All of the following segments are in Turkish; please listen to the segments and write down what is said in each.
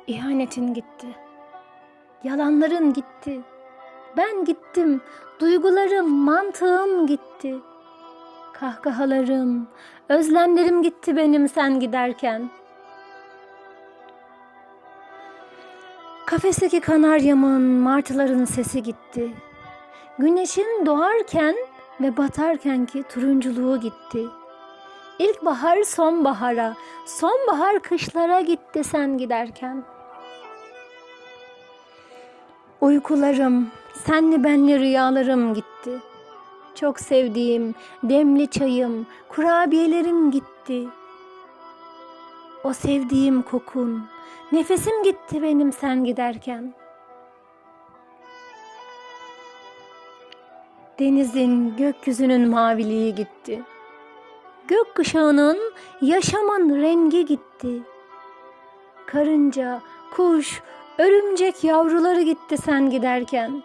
İhanetin gitti. Yalanların gitti. Ben gittim. Duygularım, mantığım gitti. Kahkahalarım, özlemlerim gitti benim sen giderken. Kafesteki kanaryamın, martıların sesi gitti. Güneşin doğarken ve batarkenki turunculuğu gitti. İlkbahar sonbahara, sonbahar kışlara gitti sen giderken. Uykularım, senli benli rüyalarım gitti. Çok sevdiğim demli çayım, kurabiyelerim gitti. O sevdiğim kokun, nefesim gitti benim sen giderken. Denizin, gökyüzünün maviliği gitti. Gökkuşağının, yaşamın rengi gitti. Karınca, kuş, örümcek yavruları gitti sen giderken.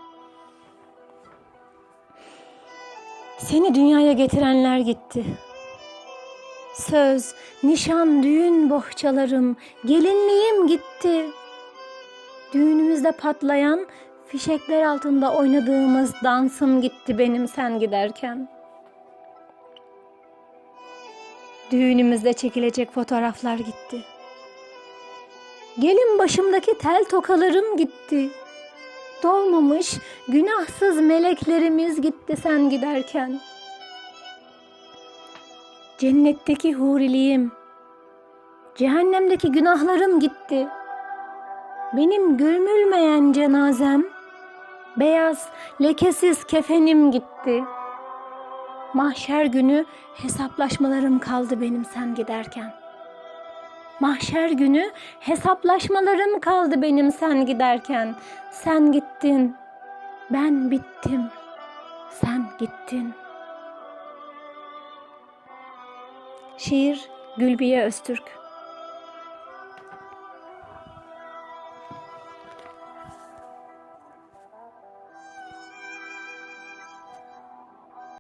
Seni dünyaya getirenler gitti. Söz, nişan, düğün bohçalarım, gelinliğim gitti. Düğünümüzde patlayan fişekler altında oynadığımız dansım gitti benim sen giderken. Düğünümüzde çekilecek fotoğraflar gitti. Gelin başımdaki tel tokalarım gitti. Doğmamış günahsız meleklerimiz gitti sen giderken. Cennetteki huriliğim, cehennemdeki günahlarım gitti. Benim gömülmeyen cenazem, beyaz lekesiz kefenim gitti. Mahşer günü hesaplaşmalarım kaldı benim sen giderken. Mahşer günü hesaplaşmalarım kaldı benim sen giderken. Sen gittin, ben bittim, sen gittin. Şiir Gülbiye Öztürk.